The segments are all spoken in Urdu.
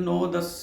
9, 10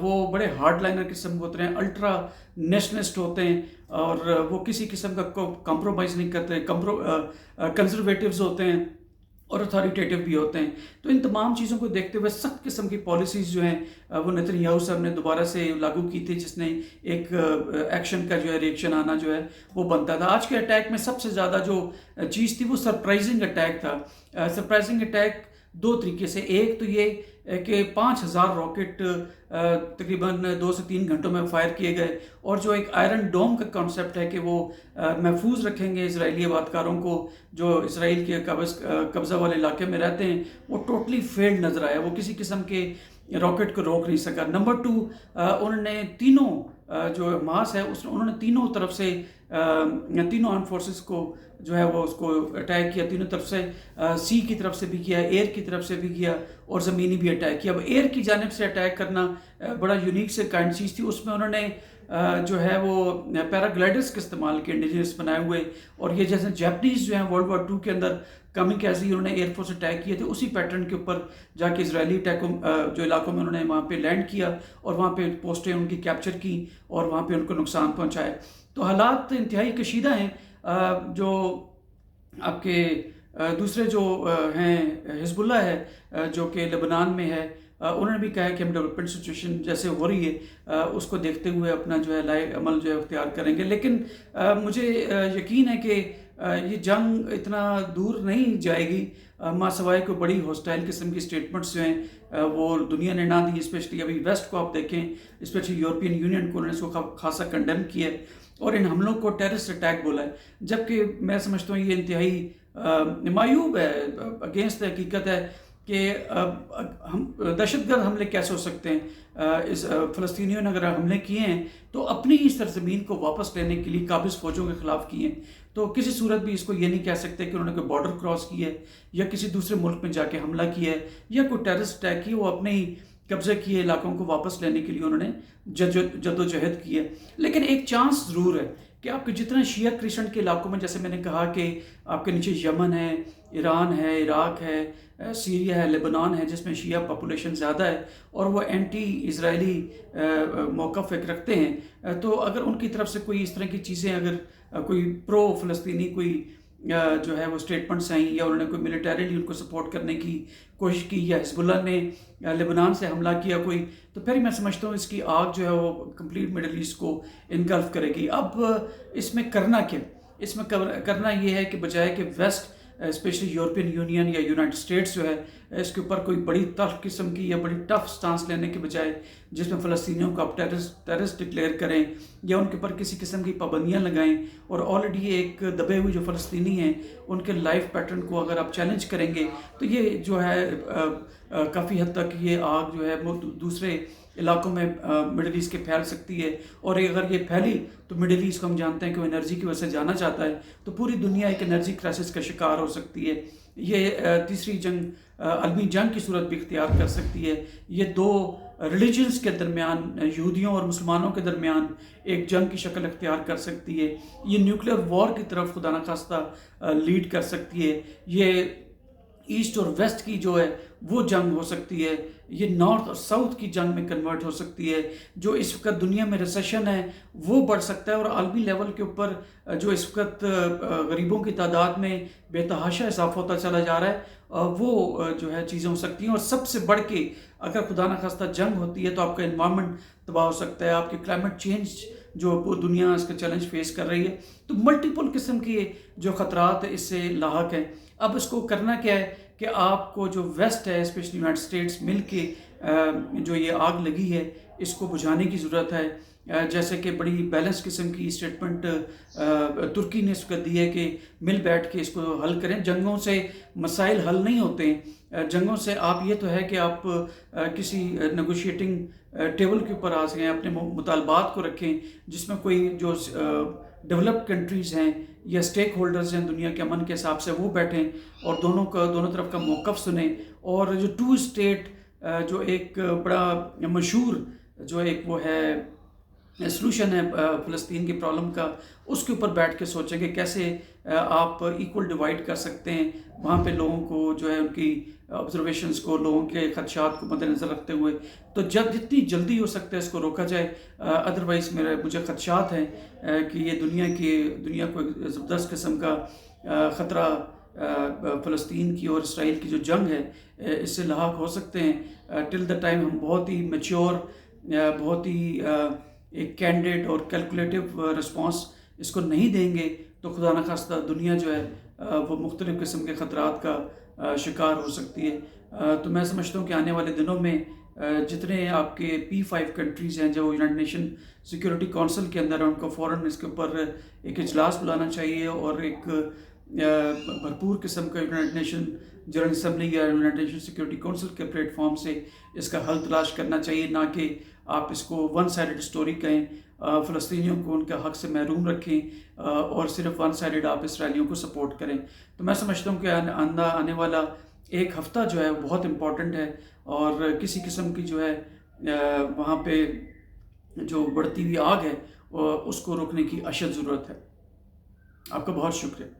وہ بڑے ہارڈ لائنر قسم کے ہوتے ہیں، الٹرا نیشنلسٹ ہوتے ہیں، اور وہ کسی قسم کا کمپرومائز نہیں کرتے، کنزرویٹیوز ہوتے ہیں اور اتھارٹیٹیو بھی ہوتے ہیں۔ تو ان تمام چیزوں کو دیکھتے ہوئے سخت قسم کی پالیسیز جو ہیں وہ نیتن یاہو صاحب نے دوبارہ سے لاگو کی تھی، جس نے ایک ایکشن کا جو ہے ریئیکشن آنا جو ہے وہ بنتا تھا۔ آج کے اٹیک میں سب سے زیادہ جو چیز تھی وہ سرپرائزنگ اٹیک تھا۔ سرپرائزنگ اٹیک دو طریقے سے، ایک تو یہ کہ 5,000 راکٹ تقریباً 2 سے 3 گھنٹوں میں فائر کیے گئے، اور جو ایک آئرن ڈوم کا کانسیپٹ ہے کہ وہ محفوظ رکھیں گے اسرائیلی آبادکاروں کو جو اسرائیل کے قبضہ والے علاقے میں رہتے ہیں، وہ ٹوٹلی فیلڈ نظر آیا، وہ کسی قسم کے راکٹ کو روک نہیں سکا۔ نمبر 2، انہوں نے تینوں جو حماس ہے انہوں نے تینوں طرف سے تینوں آرم فورسز کو جو ہے وہ اس کو اٹیک کیا، تینوں طرف سے، سی کی طرف سے بھی کیا، ایئر کی طرف سے بھی کیا، اور زمینی بھی اٹیک کیا۔ اب ایئر کی جانب سے اٹیک کرنا بڑا یونیک سے کائنڈ چیز تھی، اس میں انہوں نے جو ہے وہ پیراگلائڈرز کا استعمال کیا، انڈیجنس بنائے ہوئے، اور یہ جیسے جیپنیز جو ہیں ورلڈ وار 2 کے اندر کمیکازی انہوں نے ایئر فورس اٹیک کیے تھے، اسی پیٹرن کے اوپر جا کے اسرائیلی جو علاقوں میں انہوں نے وہاں پہ لینڈ کیا اور وہاں پہ پوسٹیں ان کی کیپچر کی اور وہاں پہ ان کو نقصان پہنچائے۔ تو حالات انتہائی کشیدہ ہیں۔ جو آپ کے دوسرے جو ہیں حزب اللہ ہے جو کہ لبنان میں ہے، انہوں نے بھی کہا ہے کہ ہم ڈیولپمنٹ سچویشن جیسے ہو رہی ہے اس کو دیکھتے ہوئے اپنا جو ہے لائے عمل جو ہے اختیار کریں گے، لیکن مجھے یقین ہے کہ یہ جنگ اتنا دور نہیں جائے گی، ماں سوائے کو بڑی ہاسٹائل قسم کی سٹیٹمنٹس جو ہیں وہ دنیا نے نہ دی، اسپیشلی ابھی ویسٹ کو آپ دیکھیں، اسپیشلی یورپین یونین کو، انہوں نے اس کو خاصا کنڈیم کیا ہے اور ان حملوں کو ٹیررسٹ اٹیک بولا ہے، جبکہ میں سمجھتا ہوں یہ انتہائی معیوب ہے، اگینسٹ حقیقت ہے کہ ہم دہشت گرد حملے کیسے ہو سکتے ہیں؟ اس فلسطینیوں نے اگر حملے کیے ہیں تو اپنی ہی سرزمین کو واپس لینے کے لیے قابض فوجوں کے خلاف کیے ہیں، تو کسی صورت بھی اس کو یہ نہیں کہہ سکتے کہ انہوں نے کوئی بارڈر کراس کی ہے یا کسی دوسرے ملک میں جا کے حملہ کیا ہے یا کوئی ٹیررسٹ اٹیک کی، وہ اپنے ہی قبضے کیے علاقوں کو واپس لینے کے لیے انہوں نے جد و جہد کی ہے۔ لیکن ایک چانس ضرور ہے کہ آپ کے جتنا شیعہ کرسچن کے علاقوں میں، جیسے میں نے کہا کہ آپ کے نیچے یمن ہے، ایران ہے، عراق ہے، سیریا ہے، لبنان ہے، جس میں شیعہ پاپولیشن زیادہ ہے اور وہ اینٹی اسرائیلی موقف ایک رکھتے ہیں، تو اگر ان کی طرف سے کوئی اس طرح کی چیزیں، اگر کوئی پرو فلسطینی کوئی جو ہے وہ اسٹیٹمنٹس آئیں یا انہوں نے کوئی ملیٹریلی ان کو سپورٹ کرنے کی کوشش کی، یا حزب اللہ نے لبنان سے حملہ کیا کوئی، تو پھر میں سمجھتا ہوں اس کی آگ جو ہے وہ کمپلیٹ مڈل ایسٹ کو انگلف کرے گی۔ اب اس میں کرنا کیا؟ اس میں کرنا یہ ہے کہ بجائے کہ ویسٹ اسپیشلی یورپین یونین یا یونائٹڈ اسٹیٹس جو ہے اس کے اوپر کوئی بڑی تلخ قسم کی یا بڑی ٹف سٹانس لینے کے بجائے، جس میں فلسطینیوں کو آپ ٹیررسٹ ڈکلیئر کریں یا ان کے اوپر کسی قسم کی پابندیاں لگائیں، اور آلریڈی ایک دبے ہوئے جو فلسطینی ہیں ان کے لائف پیٹرن کو اگر آپ چیلنج کریں گے تو یہ جو ہے کافی حد تک یہ آگ جو ہے وہ دوسرے علاقوں میں مڈل ایسٹ کے پھیل سکتی ہے، اور اگر یہ پھیلی تو مڈل ایسٹ کو ہم جانتے ہیں کہ وہ انرجی کی وجہ سے جانا چاہتا ہے، تو پوری دنیا ایک انرجی کرائسس کا شکار ہو سکتی ہے۔ یہ تیسری جنگ، عالمی جنگ کی صورت بھی اختیار کر سکتی ہے۔ یہ دو ریلیجنز کے درمیان، یہودیوں اور مسلمانوں کے درمیان ایک جنگ کی شکل اختیار کر سکتی ہے۔ یہ نیوکلیئر وار کی طرف خدا نخواستہ لیڈ کر سکتی ہے۔ یہ ایسٹ اور ویسٹ کی جو ہے وہ جنگ ہو سکتی ہے، یہ نارتھ اور ساؤتھ کی جنگ میں کنورٹ ہو سکتی ہے۔ جو اس وقت دنیا میں ریسیشن ہے وہ بڑھ سکتا ہے، اور عالمی لیول کے اوپر جو اس وقت غریبوں کی تعداد میں بے تحاشا اضافہ ہوتا چلا جا رہا ہے، وہ جو ہے چیزیں ہو سکتی ہیں۔ اور سب سے بڑھ کے اگر خدا نخواستہ جنگ ہوتی ہے تو آپ کا انوائرمنٹ تباہ ہو سکتا ہے، آپ کے کلائمیٹ چینج جو دنیا اس کا چیلنج فیس کر رہی ہے، تو ملٹیپل قسم کے جو خطرات اس سے لاحق ہیں۔ اب اس کو کرنا کیا ہے کہ آپ کو جو ویسٹ ہے، اسپیشلی یونائٹڈ اسٹیٹس، مل کے جو یہ آگ لگی ہے اس کو بجھانے کی ضرورت ہے۔ جیسے کہ بڑی بیلنس قسم کی اسٹیٹمنٹ ترکی نے اس کو دی ہے کہ مل بیٹھ کے اس کو حل کریں۔ جنگوں سے مسائل حل نہیں ہوتے ہیں، جنگوں سے آپ یہ تو ہے کہ آپ کسی نیگوشیٹنگ ٹیبل کے اوپر آ سکیں، اپنے مطالبات کو رکھیں، جس میں کوئی جو ڈیولپڈ کنٹریز ہیں یا اسٹیک ہولڈرز ہیں دنیا کے امن کے حساب سے وہ بیٹھیں اور دونوں طرف کا موقف سنیں۔ اور جو 2 اسٹیٹ جو ایک بڑا مشہور جو ایک وہ ہے سلوشن ہے فلسطین کی پرابلم کا، اس کے اوپر بیٹھ کے سوچیں کہ کیسے آپ ایکول ڈیوائڈ کر سکتے ہیں وہاں پہ لوگوں کو جو ہے ان کی آبزرویشنز کو، لوگوں کے خدشات کو مد نظر رکھتے ہوئے، تو جتنی جلدی ہو سکتا ہے اس کو روکا جائے۔ ادروائز مجھے خدشات ہیں کہ یہ دنیا کو ایک زبردست قسم کا خطرہ فلسطین کی اور اسرائیل کی جو جنگ ہے اس سے لاحق ہو سکتے ہیں۔ ٹل دا ٹائم ہم بہت ہی میچور، بہت ہی ایک کینڈیڈ اور کیلکولیٹو رسپانس اس کو نہیں دیں گے تو خدا نخواستہ دنیا جو ہے وہ مختلف قسم کے خطرات کا شکار ہو سکتی ہے۔ تو میں سمجھتا ہوں کہ آنے والے دنوں میں جتنے آپ کے P5 کنٹریز ہیں جو یونائٹڈ نیشن سیکیورٹی کونسل کے اندر ہیں، ان کو فوراً اس کے اوپر ایک اجلاس بلانا چاہیے اور ایک بھرپور قسم کا یونائٹڈ نیشن جنرل اسمبلی یا یونائٹڈ نیشن سیکیورٹی کونسل کے پلیٹ فارم سے اس کا حل تلاش کرنا چاہیے، نہ کہ آپ اس کو ون سائیڈڈ اسٹوری کہیں، فلسطینیوں کو ان کے حق سے محروم رکھیں اور صرف ون سائیڈڈ آپ اسرائیلیوں کو سپورٹ کریں۔ تو میں سمجھتا ہوں کہ آنے والا ایک ہفتہ جو ہے وہ بہت امپورٹنٹ ہے، اور کسی قسم کی جو ہے وہاں پہ جو بڑھتی ہوئی آگ ہے اس کو روکنے کی اشد ضرورت ہے۔ آپ کا بہت شکریہ۔